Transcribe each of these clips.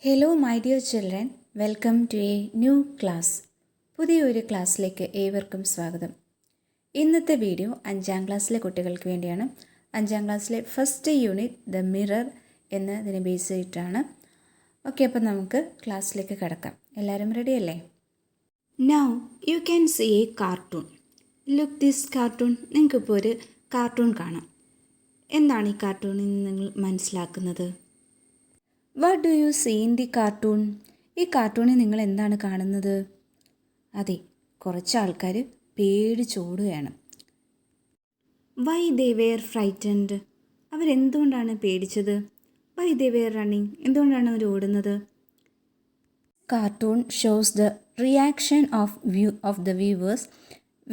Hello my dear children, welcome to a new class. പുതിയൊരു ക്ലാസ്സിലേക്ക് ഏവർക്കും സ്വാഗതം. ഇന്നത്തെ വീഡിയോ 5ാം ക്ലാസ്സിലെ കുട്ടികൾക്ക് വേണ്ടിയാണ്. 5ാം ക്ലാസ്സിലെ ഫസ്റ്റ് യൂണിറ്റ് ദ മിറർ എന്നതിനെ ബേസ് ചെയ്തിട്ടാണ്. ഓക്കെ, അപ്പം നമുക്ക് ക്ലാസ്സിലേക്ക് കിടക്കാം. എല്ലാവരും റെഡിയല്ലേ? Now you can see a cartoon. Look this cartoon. നിങ്ങൾക്കിപ്പോൾ ഒരു കാർട്ടൂൺ കാണാം. എന്താണ് ഈ കാർട്ടൂണിൽ നിന്ന് നിങ്ങൾ മനസ്സിലാക്കുന്നത്? What do you see in the cartoon? ഈ കാർട്ടൂണിൽ നിങ്ങൾ എന്താണ് കാണുന്നത്? അതെ, കുറച്ച് ആൾക്കാർ പേടിച്ചോടുകയാണ്. Why they were frightened? അവരെന്തുകൊണ്ടാണ് പേടിച്ചത്? Why they were running? എന്തുകൊണ്ടാണ് അവർ ഓടുന്നത്? Cartoon shows the reaction of the viewers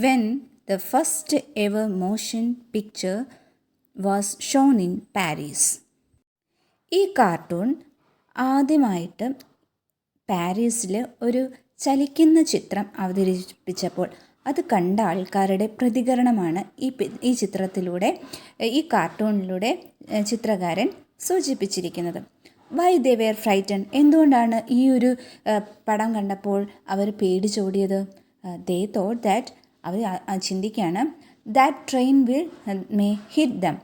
when the first ever motion picture was shown in Paris. ഈ കാർട്ടൂൺ ആദ്യമായിട്ട് പാരീസിൽ ഒരു ചലിക്കുന്ന ചിത്രം അവതരിപ്പിച്ചപ്പോൾ അത് കണ്ട ആൾക്കാരുടെ പ്രതികരണമാണ് ഈ ചിത്രത്തിലൂടെ, ഈ കാർട്ടൂണിലൂടെ ചിത്രകാരൻ സൂചിപ്പിച്ചിരിക്കുന്നത്. Why they were frighten? എന്തുകൊണ്ടാണ് ഈ ഒരു പടം കണ്ടപ്പോൾ അവർ പേടിച്ചോടിയത്? ദേ തോട്ട് ദാറ്റ്, അവർ ചിന്തിക്കുകയാണ്, that train will may hit them,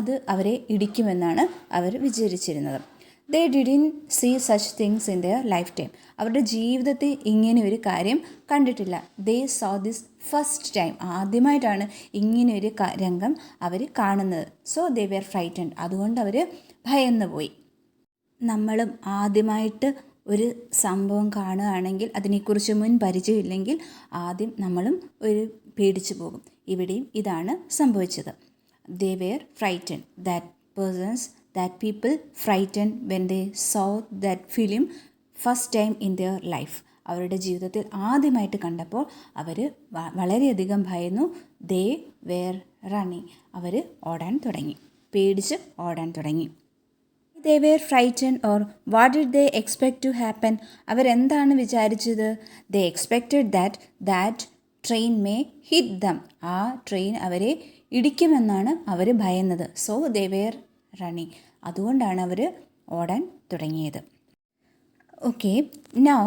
അത് അവരെ ഇടിക്കുമെന്നാണ് അവർ വിചാരിച്ചിരുന്നത്. They didn't see such things in their lifetime. അവരുടെ ജീവിതത്തിൽ ഇങ്ങനെ ഒരു കാര്യം കണ്ടിട്ടില്ല. They saw this first time. ആദ്യമായിട്ടാണ് ഇങ്ങനെ ഒരു രംഗം അവർ കാണുന്നത്. So they were frightened. അതുകൊണ്ട് അവർ ഭയന്നു പോയി. നമ്മളും ആദ്യമായിട്ട് ഒരു സംഭവം കാണുകയാണെങ്കിൽ, അതിനെക്കുറിച്ച് മുൻ പരിചയമില്ലെങ്കിൽ ആദ്യം നമ്മളും ഒരു പേടിച്ചു പോകും. ഇവിടെയും ഇതാണ് സംഭവിച്ചത്. They were frightened. That people frightened when they saw that film first time in their life. അവരുടെ ജീവിതത്തിൽ ആദ്യമായിട്ട് കണ്ടപ്പോൾ അവർ വളരെയധികം ഭയന്നു. They were running. അവർ ഓടാൻ തുടങ്ങി, പേടിച്ച് ഓടാൻ തുടങ്ങി. They were frightened or what did they expect to happen? അവരെന്താണ് വിചാരിച്ചത്? They expected that train may hit them. ആ ട്രെയിൻ അവരെ ഇടിക്കുമെന്നാണ് അവർ ഭയന്നത്. So they were running. അതുകൊണ്ടാണ് അവർ ഓടാൻ തുടങ്ങിയത്. Okay, now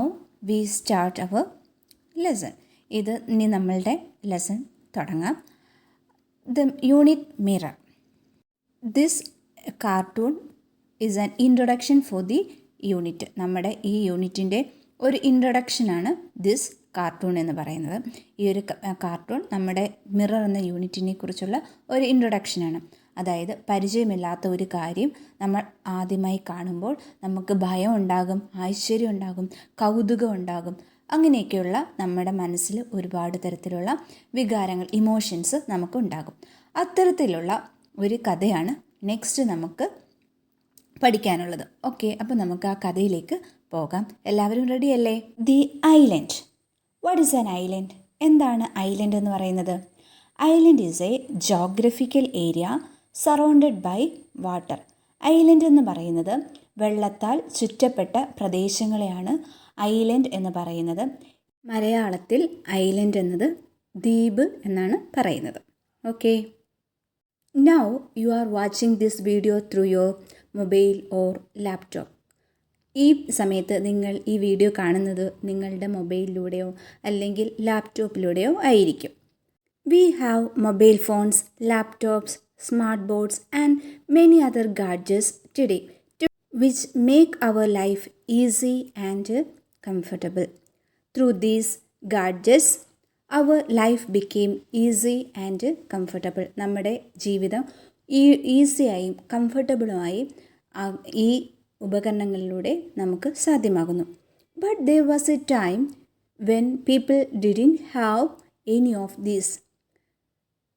we start our lesson. ഇനി നമ്മളുടെ ലെസൺ തുടങ്ങാം. The unit mirror. This cartoon is an introduction for the unit. നമ്മുടെ ഈ യൂണിറ്റിൻ്റെ ഒരു ഇൻട്രൊഡക്ഷനാണ് ദിസ് കാർട്ടൂൺ എന്ന് പറയുന്നത്. ഈ ഒരു കാർട്ടൂൺ നമ്മുടെ മിറർ എന്ന യൂണിറ്റിനെ കുറിച്ചുള്ള ഒരു ഇൻട്രൊഡക്ഷനാണ്. അതായത് പരിചയമില്ലാത്ത ഒരു കാര്യം നമ്മൾ ആദ്യമായി കാണുമ്പോൾ നമുക്ക് ഭയം ഉണ്ടാകും, ആശ്ചര്യം ഉണ്ടാകും, കൗതുകം ഉണ്ടാകും. അങ്ങനെയൊക്കെയുള്ള നമ്മുടെ മനസ്സിൽ ഒരുപാട് തരത്തിലുള്ള വികാരങ്ങൾ, ഇമോഷൻസ് നമുക്കുണ്ടാകും. അത്തരത്തിലുള്ള ഒരു കഥയാണ് നെക്സ്റ്റ് നമുക്ക് പഠിക്കാനുള്ളത്. ഓക്കെ, അപ്പോൾ നമുക്ക് ആ കഥയിലേക്ക് പോകാം. എല്ലാവരും റെഡിയല്ലേ? The island. What is an island? എന്താണ് ഐലൻഡ് എന്ന് പറയുന്നത്? Island is a geographical area surrounded by water. Island എന്ന് പറയുന്നത് വെള്ളത്താൽ ചുറ്റപ്പെട്ട പ്രദേശങ്ങളെയാണ് ഐലൻഡ് എന്ന് പറയുന്നത്. മലയാളത്തിൽ ഐലൻഡ് എന്നത് ദ്വീപ് എന്നാണ് പറയുന്നത്. Okay, now you are watching this video through your mobile or laptop. ഈ സമയത്ത് നിങ്ങൾ ഈ വീഡിയോ കാണുന്നത് നിങ്ങളുടെ മൊബൈലിലൂടെയോ അല്ലെങ്കിൽ ലാപ്ടോപ്പിലൂടെയോ ആയിരിക്കും. We have mobile phones, laptops, smart boards and many other gadgets today which make our life easy and comfortable. Through these gadgets, our life became easy and comfortable. നമ്മുടെ ജീവിതം ഈസിയായും കംഫർട്ടബിളുമായി ഈ ഉപകരണങ്ങളിലൂടെ നമുക്ക് സാധ്യമാകുന്നു. But there was a time when people didn't have any of these.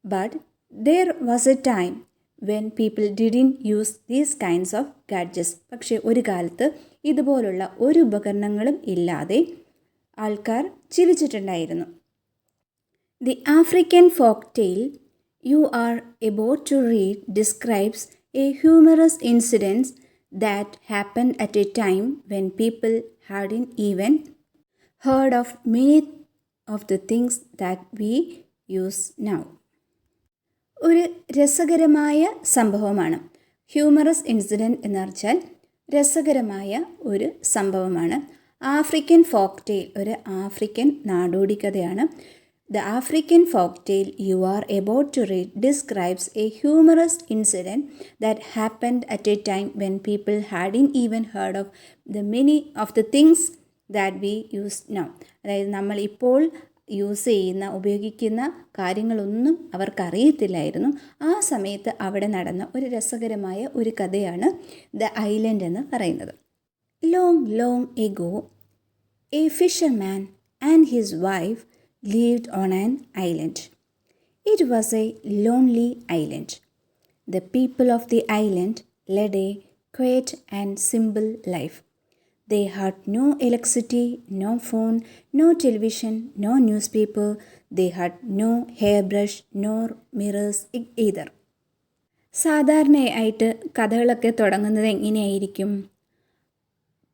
But there was a time when people didn't use these kinds of gadgets. പക്ഷേ ഒരു കാലത്ത് ഇതുപോലുള്ള ഒരു ഉപകരണങ്ങളും ഇല്ലാതെ ആൾക്കാർ ജീവിച്ചിട്ടുണ്ടായിരുന്നു. The African folk tale you are about to read describes a humorous incident that happened at a time when people hadn't even heard of many of the things that we use now. ഒരു രസകരമായ സംഭവമാണ്. Humorous incident എന്ന് വെച്ചാൽ രസകരമായ ഒരു സംഭവമാണ്. African folk tail, ഒരു African നാടോടി കഥയാണ്. The African folktale you are about to read describes a humorous incident that happened at a time when people hadn't even heard of the many of the things that we use now. അതായത് നമ്മൾ ഇപ്പോൾ use ചെയ്യുന്ന, ഉപയോഗിക്കുന്ന കാര്യങ്ങളൊന്നും അവർക്കറിയത്തില്ലായിരുന്നു. ആ സമയത്ത് അവിടെ നടന്ന ഒരു രസകരമായ ഒരു കഥയാണ് ദ ഐലൻഡ് എന്ന് പറയുന്നത്. Long long ago a fisherman and his wife lived on an island. It was a lonely island. The people of the island led a quiet and simple life. They had no electricity, no phone, no television, no newspaper. They had no hairbrush nor mirrors either. സാധാരണയായിട്ട് കഥകളൊക്കെ തുടങ്ങുന്നത് എങ്ങനെയായിരിക്കും?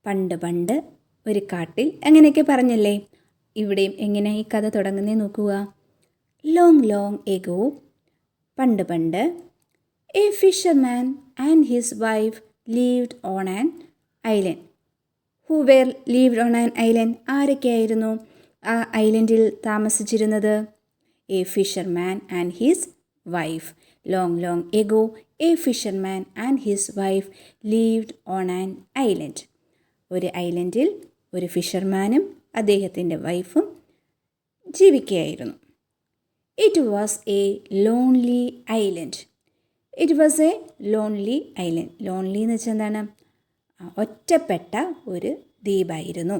പണ്ട് പണ്ട് ഒരു കാട്ടിൽ, അങ്ങനെയൊക്കെ പറഞ്ഞല്ലേ? ഇവിടെയും എങ്ങനെ ഈ കഥ തുടങ്ങുന്നേ നോക്കുക. ലോങ് ലോങ് എഗോ, പണ്ട് പണ്ട്, a fisherman and his wife lived on an island. Who were lived on an island? ആരൊക്കെയായിരുന്നു ആ ഐലൻഡിൽ താമസിച്ചിരുന്നത്? A fisherman and his wife. Long long ago a fisherman and his wife lived on an island. ഒരു ഐലൻഡിൽ ഒരു ഫിഷർമാനും അദ്ദേഹത്തിൻ്റെ വൈഫും ജീവിക്കുകയായിരുന്നു. It was a lonely island. It was a lonely island. Lonely എന്ന് വെച്ചാൽ എന്താണ്? ഒറ്റപ്പെട്ട ഒരു ദ്വീപായിരുന്നു.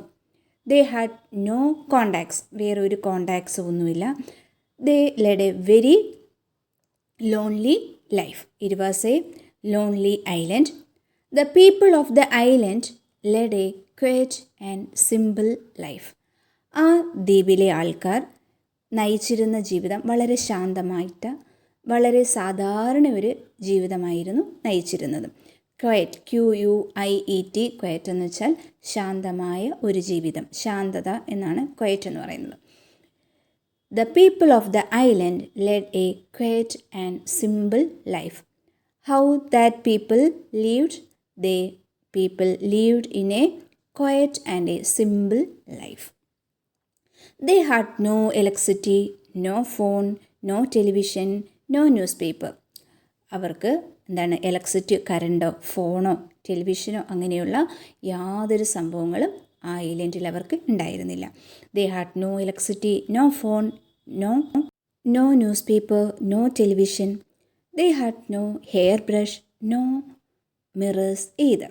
ദേ ഹാഡ് നോ കോണ്ടാക്ട്സ്, വേറൊരു കോണ്ടാക്ട്സ് ഒന്നുമില്ല. They led a very lonely life. It was a lonely island. The people of the island led a quiet and simple life. ആ ദ്വീപിലെ ആൾക്കാർ നയിച്ചിരുന്ന ജീവിതം വളരെ ശാന്തമായിട്ട്, വളരെ സാധാരണ ഒരു ജീവിതമായിരുന്നു നയിച്ചിരുന്നത്. ക്വയറ്റ്, QUIET, ക്വയറ്റ് എന്ന് വെച്ചാൽ ശാന്തമായ ഒരു ജീവിതം, ശാന്തത എന്നാണ് ക്വയറ്റ് എന്ന് പറയുന്നത്. The people of the island led a quiet and simple life. How that people lived? They people lived in a quiet and a simple life. They had no electricity, no phone, no television, no newspaper. അവർക്ക് എന്താണ്, electricity, കറണ്ടോ ഫോണോ ടെലിവിഷനോ അങ്ങനെയുള്ള യാതൊരു സംഭവങ്ങളും ആ ഐലൻഡിൽ അവർക്ക് ഉണ്ടായിരുന്നില്ല. They had no electricity, no phone, no newspaper, no television. They had no hair brush, no mirrors either.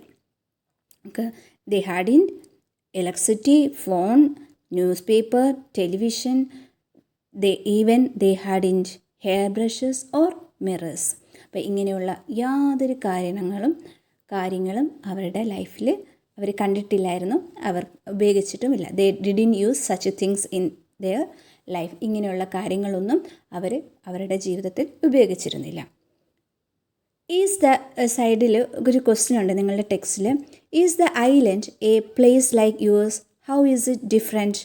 Okay. They hadn't electricity, phone, newspaper, television. They hadn't hairbrushes or mirrors. അപ്പോൾ ഇങ്ങനെയുള്ള യാതൊരു കാര്യങ്ങളും അവരുടെ ലൈഫിൽ അവർ കണ്ടിട്ടില്ലായിരുന്നു, അവർ ഉപയോഗിച്ചിട്ടുമില്ല. They didn't use such things in their life. ഇങ്ങനെയുള്ള കാര്യങ്ങളൊന്നും അവർ അവരുടെ ജീവിതത്തിൽ ഉപയോഗിച്ചിരുന്നില്ല. ഈസ് ദ സൈഡിൽ ഒരു ക്വസ്റ്റ്യൻ ഉണ്ട് നിങ്ങളുടെ ടെക്സ്റ്റിൽ. Is the island a place like yours? How is it different?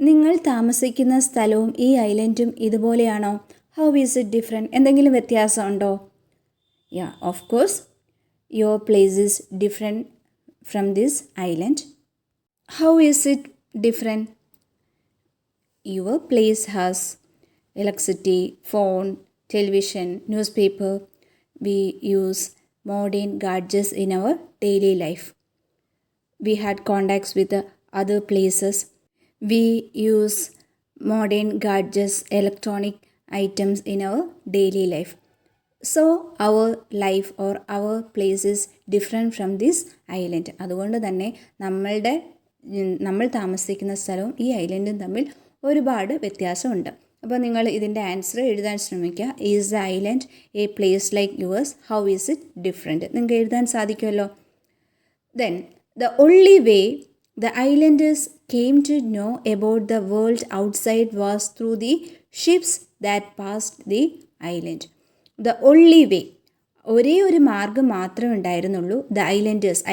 നിങ്ങൾ താമസിക്കുന്ന സ്ഥലവും ഈ ഐലൻഡും ഇതുപോലെയാണോ? How is it different? എന്തെങ്കിലും വ്യത്യാസമുണ്ടോ? Yeah, of course your place is different from this island. How is it different? Your place has electricity, phone, television, newspaper. We use modern gadgets in our daily life. We had contacts with the other places. We use modern gadgets, electronic items in our daily life. So our life or our place is different from this island. അതുകൊണ്ട് തന്നെ നമ്മൾ താമസിക്കുന്ന സ്ഥലവും ഈ ഐലൻഡും തമ്മിൽ ഒരുപാട് വ്യത്യാസമുണ്ട്. അപ്പോൾ നിങ്ങൾ ഇതിൻ്റെ ആൻസർ എഴുതാൻ ശ്രമിക്കുക. Is the island a place like yours? How is it different? നിങ്ങൾക്ക് എഴുതാൻ സാധിക്കുമല്ലോ. Then the only way the islanders came to know about the world outside was through the ships that passed the island. The only way, ഒരേ ഒരു മാർഗ്ഗം മാത്രമേ ഉണ്ടായിരുന്നുള്ളൂ. The Islanders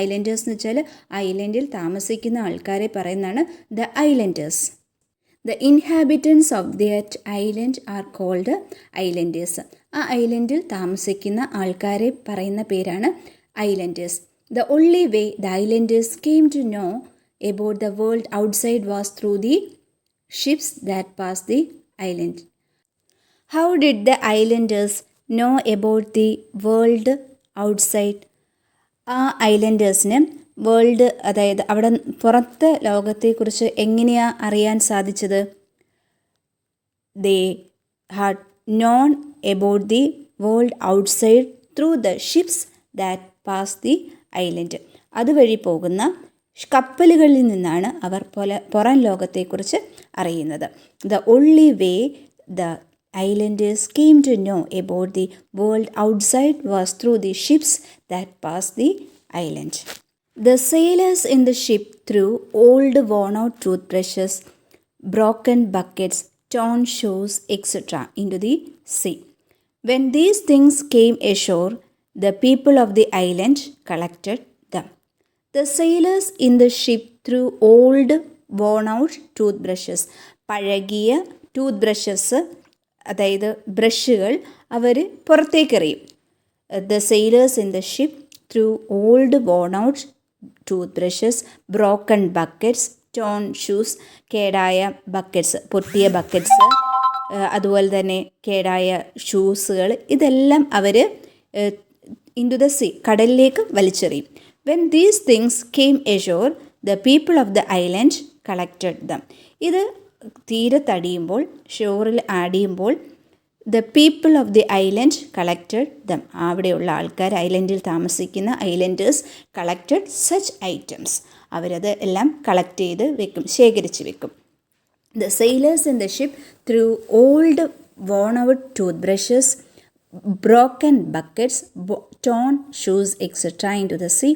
എന്ന് വെച്ചാൽ ഐലൻഡിൽ താമസിക്കുന്ന ആൾക്കാരെ പറയുന്നതാണ് the Islanders. The inhabitants of that island are called islanders. ആ ഐലൻഡിൽ താമസിക്കുന്ന ആൾക്കാരെ പറയുന്ന പേരാണ് Islanders. The only way the islanders came to know about the world outside was through the ships that passed the island. How did the islanders know about the world outside? ആ ഐലൻഡേഴ്സിന് world, അതായത് അവിടെ പുറത്തെ ലോകത്തെക്കുറിച്ച് എങ്ങനെയാണ് അറിയാൻ സാധിച്ചത്? They had known about the world outside through the ships that passed the island. അതുവഴി പോകുന്ന കപ്പലുകളിൽ നിന്നാണ് അവർ പുറം ലോകത്തെക്കുറിച്ച് അറിയുന്നത്. The only way the islanders came to know about the world outside was through the ships that passed the island. The sailors in the ship threw old worn-out toothbrushes, broken buckets, torn shoes, etc. into the sea. When these things came ashore, the people of the island collected them. The sailors in the ship threw old worn-out toothbrushes. പഴകിയ tooth brushes, അതായത് ബ്രഷുകൾ അവർ പുറത്തേക്കെറിയും. The sailors in the ship threw old worn-out toothbrushes, broken buckets, torn shoes, കേടായ buckets, പൊട്ടിയ buckets, അതുപോലെ തന്നെ കേടായ ഷൂസുകൾ, ഇതെല്ലാം അവർ into the sea, കടലിലേക്ക് വലിച്ചെറിയും. When these things came ashore, the people of the island collected them. ഇത് തീരത്തടിയുമ്പോൾ, ഷോറിൽ ആടിയുമ്പോൾ, the people of the island collected them, അവിടെയുള്ള ആൾക്കാർ, ഐലൻഡിൽ താമസിക്കുന്ന ഐലൻഡേഴ്സ് കളക്റ്റഡ് സച്ച് ഐറ്റംസ്, അവരത് എല്ലാം കളക്ട് ചെയ്ത് വെക്കും, ശേഖരിച്ച് വെക്കും. The sailors in the ship through old worn out toothbrushes, broken buckets, torn shoes, etc. into the sea.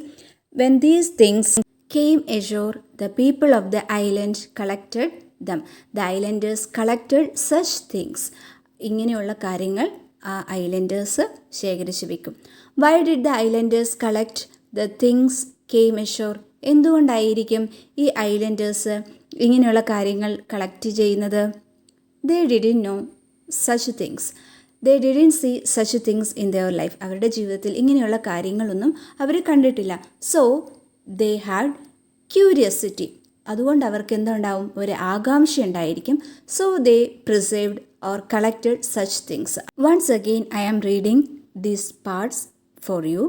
When these things came ashore, the people of the island collected them. The islanders collected such things. ഇങ്ങനെയുള്ള കാര്യങ്ങൾ ആ ഐലൻഡേഴ്സ് ശേഖരിച്ച് വയ്ക്കും. Why did the islanders collect the things came ashore? എന്തുകൊണ്ടായിരിക്കും ഈ ഐലൻഡേഴ്സ് ഇങ്ങനെയുള്ള കാര്യങ്ങൾ കളക്ട് ചെയ്യുന്നത്? They didn't know such things. They didn't see such things in their life. അവരുടെ ജീവിതത്തിൽ ഇങ്ങനെയുള്ള കാര്യങ്ങളൊന്നും അവർ കണ്ടിട്ടില്ല. So they had curiosity. അതുകൊണ്ട് അവർക്ക് എന്തുണ്ടാവും? ഒരു ആകാംക്ഷ ഉണ്ടായിരിക്കും. So they preserved or collected such things. Once again, I am reading these parts for you.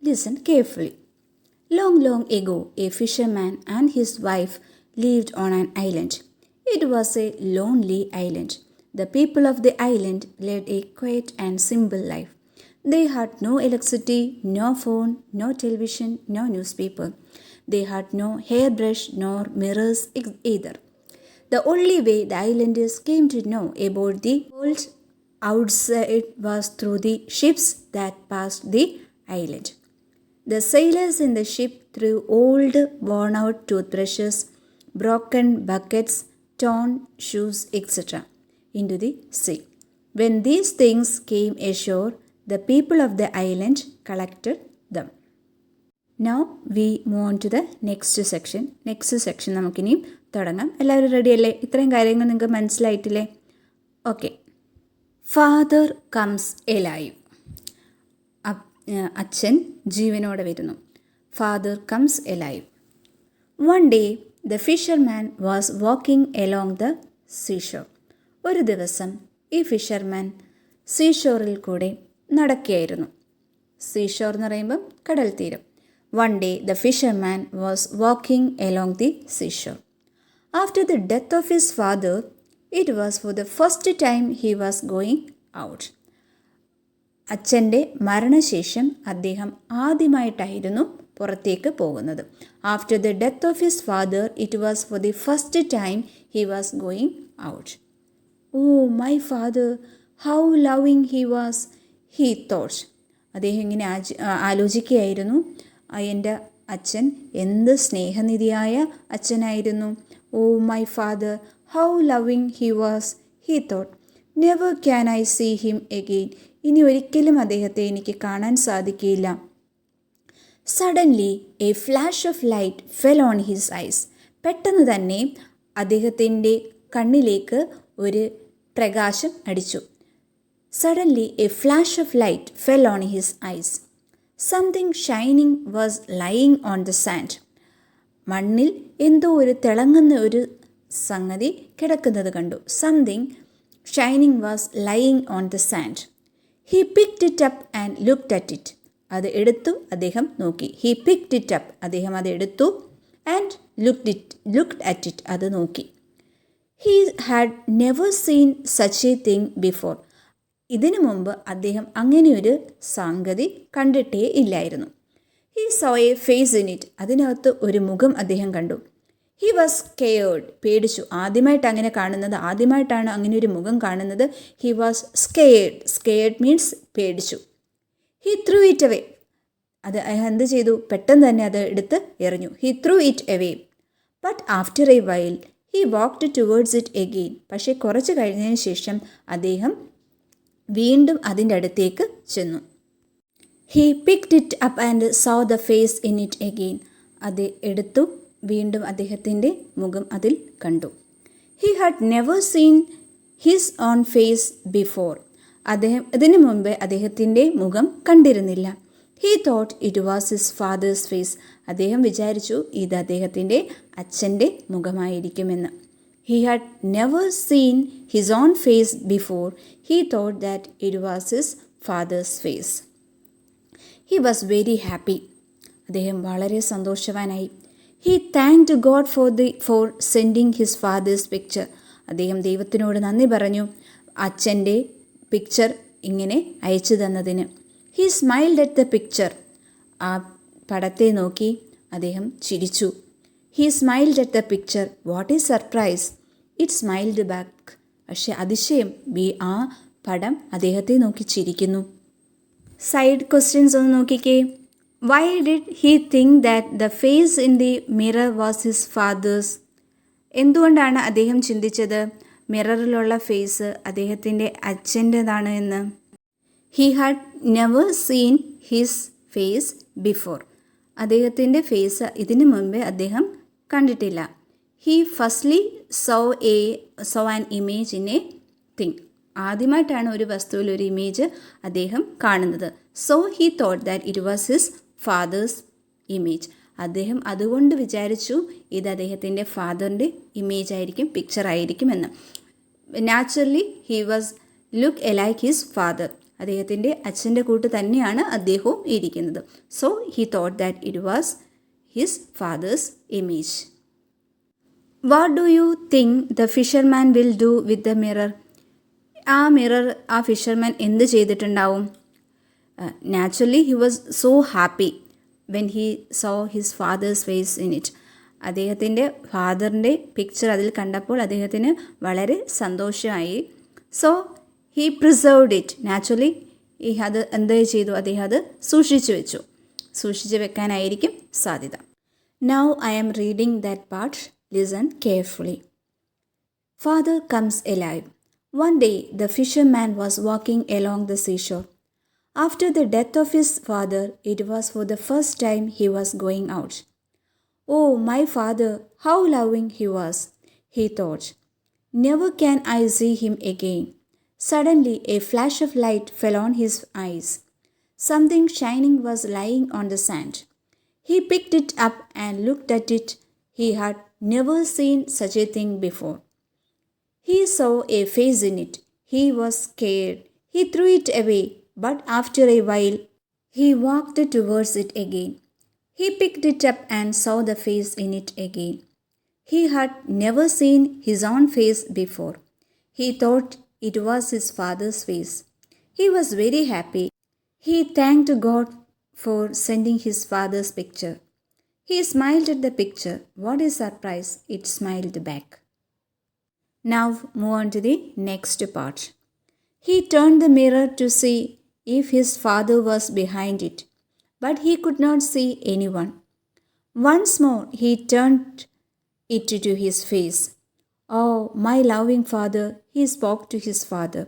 Listen carefully. Long, long ago, a fisherman and his wife lived on an island. It was a lonely island. The people of the island led a quiet and simple life. They had no electricity, no phone, no television, no newspaper. They had no hairbrush nor mirrors either. The only way the islanders came to know about the world outside was through the ships that passed the island. The sailors in the ship threw old worn-out toothbrushes, broken buckets, torn shoes, etc. into the sea. When these things came ashore, the people of the island collected them. Now we move on to the next section. Next section നമുക്കിനിയും തുടങ്ങാം. എല്ലാവരും റെഡിയല്ലേ? ഇത്രയും കാര്യങ്ങൾ നിങ്ങൾക്ക് മനസ്സിലായിട്ടില്ലേ? Okay. Father comes alive. അച്ഛൻ ജീവനോടെ വരുന്നു. Father comes alive. One day the fisherman was walking along the seashore. ഒരു ദിവസം ഈ ഫിഷർമാൻ സീഷോറിൽ കൂടെ നടക്കുകയായിരുന്നു. സീഷോർ എന്ന് പറയുമ്പം കടൽ തീരം. One day, the fisherman was walking along the seashore. After the death of his father, it was for the first time he was going out. അച്ഛൻ്റെ മരണശേഷം അദ്ദേഹം ആദ്യമായിട്ടായിരുന്നു പുറത്തേക്ക് പോകുന്നത്. After the death of his father, it was for the first time he was going out. Oh, my father, how loving he was, he thought. അദ്ദേഹം ഇങ്ങനെ ആലോചിക്കുകയായിരുന്നു, എൻ്റെ അച്ഛൻ എന്ത് സ്നേഹനിധിയായ അച്ഛനായിരുന്നു. Oh my father, how loving he was, he thought. Never can I see him again. ഇനി ഒരിക്കലും അദ്ദേഹത്തെ എനിക്ക് കാണാൻ സാധിക്കില്ല. Suddenly a flash of light fell on his eyes. പെട്ടെന്ന് തന്നെ അദ്ദേഹത്തിൻ്റെ കണ്ണിലേക്ക് ഒരു പ്രകാശം അടിച്ചു. Suddenly a flash of light fell on his eyes. Something shining was lying on the sand. മണ്ണിൽ എന്തോ ഒരു തിളങ്ങുന്ന ഒരു സംഗതി കിടക്കുന്നത് കണ്ടു. Something shining was lying on the sand. He picked it up and looked at it. അത് എടുത്തു, അദ്ദേഹം നോക്കി. ഹി പിക്ഡ് ഇറ്റ് അപ്പ്, അദ്ദേഹം അത് എടുത്തു. ആൻഡ് ലുക്ക്ഡ് അറ്റ് ഇറ്റ്, അത് നോക്കി. He had never seen such a thing before. ഇതിനു മുമ്പ് അദ്ദേഹം അങ്ങനെയൊരു സംഗതി കണ്ടിട്ടേ ഇല്ലായിരുന്നു. He saw a face in it. അതിനകത്ത് ഒരു മുഖം അദ്ദേഹം കണ്ടു. He was scared. പേടിച്ചു. ആദ്യമായിട്ട് അങ്ങനെ കാണുന്നത്, ആദ്യമായിട്ടാണ് അങ്ങനെ ഒരു മുഖം കാണുന്നത്. He was scared. Scared means പേടിച്ചു. He threw it away. അത് എന്ത് ചെയ്തു? പെട്ടെന്ന് തന്നെ അത് എടുത്ത് എറിഞ്ഞു. He threw it away. But after a while he walked towards it again. പക്ഷേ കുറച്ച് കഴിഞ്ഞതിന് ശേഷം അദ്ദേഹം വീണ്ടും അതിൻ്റെ അടുത്തേക്ക് ചെന്നു. He picked it up and saw the face in it again. അത് എടുത്തു, വീണ്ടും അദ്ദേഹത്തിൻ്റെ മുഖം അതിൽ കണ്ടു. He had never seen his own face before. ഇതിനു മുമ്പേ അദ്ദേഹത്തിൻ്റെ മുഖം കണ്ടിരുന്നില്ല. He thought it was his father's face. അദ്ദേഹം വിചാരിച്ചു ഇത് അദ്ദേഹത്തിൻ്റെ അച്ഛൻ്റെ മുഖമായിരിക്കുമെന്ന്. He had never seen his own face before. He thought that it was his father's face. He was very happy. അദ്ദേഹം വളരെ സന്തോഷവാനായി. He thanked God for sending his father's picture. അദ്ദേഹം ദൈവത്തിനോട് നന്ദി പറഞ്ഞു അച്ഛൻ്റെ പിക്ചർ ഇങ്ങനെ അയച്ചു തന്നതിന്. He smiled at the picture. ആ പടത്തെ നോക്കി അദ്ദേഹം ചിരിച്ചു. He smiled at the picture. What is surprise? It smiled back. പക്ഷെ അതിശയം, ആ പടം അദ്ദേഹത്തെ നോക്കി ചിരിക്കുന്നു. സൈഡ് ക്വസ്റ്റ്യൻസ് ഒന്ന് നോക്കിക്കേ. Why did he think that the face in the mirror was his father's? എന്തുകൊണ്ടാണ് അദ്ദേഹം ചിന്തിച്ചത് മിററിലുള്ള ഫേസ് അദ്ദേഹത്തിൻ്റെ അച്ഛൻ്റെതാണ് എന്ന്? He had never seen his face before. അദ്ദേഹത്തിൻ്റെ ഫേസ് ഇതിനു മുമ്പേ അദ്ദേഹം കണ്ടിട്ടില്ല. He firstly saw an image in a thing. ആദ്യമായിട്ടാണ് ഒരു വസ്തുവിൽ ഒരു ഇമേജ് അദ്ദേഹം കാണുന്നത്. So he thought that it was his father's image. അദ്ദേഹം അതുകൊണ്ട് വിചാരിച്ചു ഇത് അദ്ദേഹത്തിൻ്റെ ഫാദറിൻ്റെ ഇമേജ് ആയിരിക്കും, പിക്ചർ ആയിരിക്കുമെന്ന്. Naturally he was look alike his father. അദ്ദേഹത്തിൻ്റെ അച്ഛൻ്റെ കൂട്ട് തന്നെയാണ് അദ്ദേഹവും ഇരിക്കുന്നത്. So he thought that it was his father's image. What do you think the fisherman will do with the mirror? ആ മിറർ ആ ഫിഷർമാൻ എന്ത് ചെയ്തിട്ടുണ്ടാവും? Naturally he was so happy when he saw his father's face in it. അദ്ദേഹത്തിൻ്റെ ഫാദറിൻ്റെ picture അതിൽ കണ്ടപ്പോൾ അദ്ദേഹത്തിന് വളരെ സന്തോഷമായി. So he preserved it. Naturally അത് എന്ത് ചെയ്തു? അദ്ദേഹം അത് സൂക്ഷിച്ചു വെച്ചു. സൂക്ഷിച്ചു വെക്കാനായിരിക്കും സാധ്യത. Now I am reading that part. Listen carefully. Father comes alive. One day the fisherman was walking along the seashore. After the death of his father, it was for the first time he was going out. Oh, my father, how loving he was, he thought. Never can I see him again. Suddenly a flash of light fell on his eyes. Something shining was lying on the sand. He picked it up and looked at it. He had never seen such a thing before. He saw a face in it. He was scared. He threw it away, but after a while, he walked towards it again. He picked it up and saw the face in it again. He had never seen his own face before. He thought it was his father's face. He was very happy. He thanked God for sending his father's picture. He smiled at the picture. What a surprise! It smiled back. Now move on to the next part. He turned the mirror to see if his father was behind it, but he could not see anyone. Once more he turned it to his face. Oh, my loving father, he spoke to his father.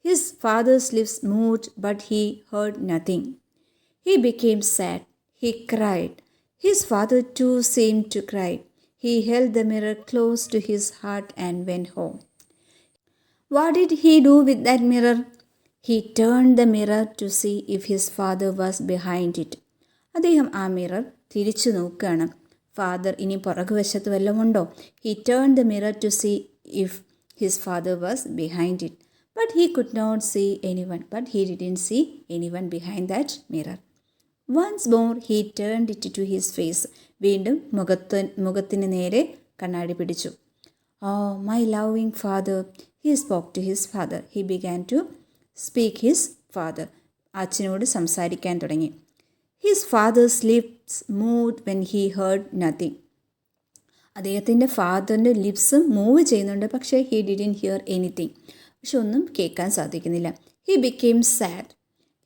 His father's lips moved, but he heard nothing. He became sad. He cried. His father too seemed to cry. He held the mirror close to his heart and went home. What did he do with that mirror? He turned the mirror to see if his father was behind it. അദ്ദേഹം ആ mirror തിരിച്ചു നോക്കുകയാണ്. Father ഇനി പുറകുവശത്ത് വല്ലതും ഉണ്ടോ? He turned the mirror to see if his father was behind it. But he could not see anyone. But he didn't see anyone behind that mirror. Once more he turned it to his face. വീണ്ടും മുഖത്തിന് നേരെ കണ്ണാടി പിടിച്ചു. Oh, my loving father. He spoke to his father. He began to speak his father. അച്ഛനോട് സംസാരിക്കാൻ തുടങ്ങി. His father's lips moved when he heard nothing. അദ്ദേഹത്തിൻ്റെ ഫാദറിൻ്റെ lips move ചെയ്യുന്നുണ്ട്, പക്ഷേ he didn't hear anything. പക്ഷെ ഒന്നും കേൾക്കാൻ സാധിക്കുന്നില്ല. He became sad.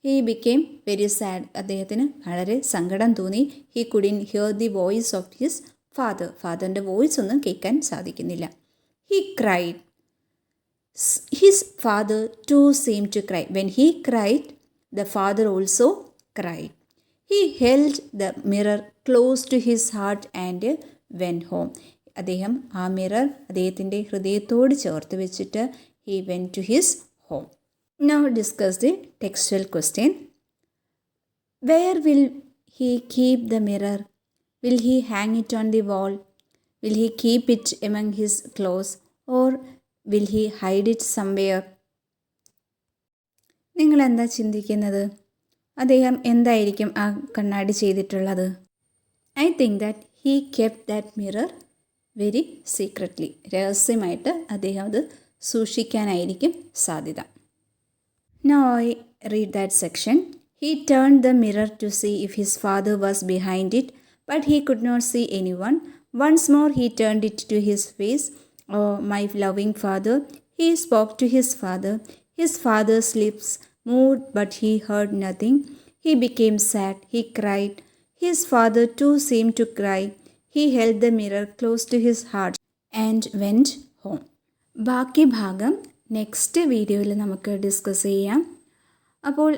He became very sad. അദ്ദേഹത്തിന് വളരെ സങ്കടം തോന്നി. He couldn't hear the voice of his father. ഫാദറിൻ്റെ വോയിസ് ഒന്നും കേൾക്കാൻ സാധിക്കുന്നില്ല. He cried. His father too seemed to cry. When he cried, the father also cried. He held the mirror close to his heart and went home. അദ്ദേഹം ആ mirror അദ്ദേഹത്തിൻ്റെ ഹൃദയത്തോട് ചേർത്ത് വെച്ചിട്ട് he went to his home. Now discuss the textual question. Where will he keep the mirror? Will he hang it on the wall? Will he keep it among his clothes? Or will he hide it somewhere? നിങ്ങൾ എന്താ ചിന്തിക്കുന്നത്? അദ്ദേഹം എന്തായിരിക്കും ആ കണ്ണാടി ചെയ്തിട്ടുള്ളത്? I think that he kept that mirror very secretly. രഹസ്യമായിട്ട് അദ്ദേഹം അത് സൂക്ഷിക്കാനായിരിക്കും സാധ്യത. Now I read that section. He turned the mirror to see if his father was behind it, but he could not see anyone. Once more he turned it to his face. Oh, my loving father. He spoke to his father. His father's lips moved, but he heard nothing. He became sad. He cried. His father too seemed to cry. He held the mirror close to his heart and went home. ബാക്കി ഭാഗം next വീഡിയോയിൽ നമുക്ക് discuss ചെയ്യാം. അപ്പോൾ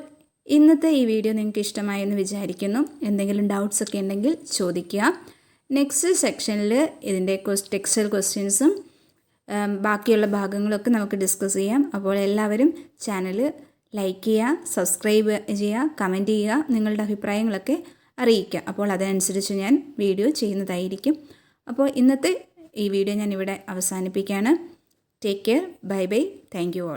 ഇന്നത്തെ ഈ video നിങ്ങൾക്ക് ഇഷ്ടമായെന്ന് വിചാരിക്കുന്നു. എന്തെങ്കിലും ഡൗട്ട്സ് ഒക്കെ ഉണ്ടെങ്കിൽ ചോദിക്കുക. നെക്സ്റ്റ് സെക്ഷനിൽ ഇതിൻ്റെ ടെക്സ്റ്റൽ ക്വസ്റ്റ്യൻസും ബാക്കിയുള്ള ഭാഗങ്ങളൊക്കെ നമുക്ക് ഡിസ്കസ് ചെയ്യാം. അപ്പോൾ എല്ലാവരും ചാനൽ ലൈക്ക് ചെയ്യുക, സബ്സ്ക്രൈബ് ചെയ്യുക, കമൻറ്റ് ചെയ്യുക, നിങ്ങളുടെ അഭിപ്രായങ്ങളൊക്കെ അറിയിക്കുക. അപ്പോൾ അതനുസരിച്ച് ഞാൻ വീഡിയോ ചെയ്യുന്നതായിരിക്കും. അപ്പോൾ ഇന്നത്തെ ഈ വീഡിയോ ഞാൻ ഇവിടെ അവസാനിപ്പിക്കുകയാണ്. Take care. Bye bye. Thank you all.